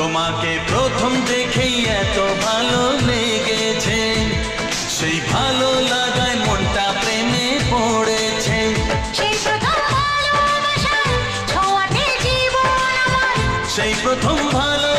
তোমাকে প্রথম দেখেই এত ভালো লেগেছে, সেই ভালো লাগায় মনটা প্রেমে পড়েছে। সেই প্রথম ভালোবাসার ছোঁয়াতে জীবন আমার, সেই প্রথম ভালো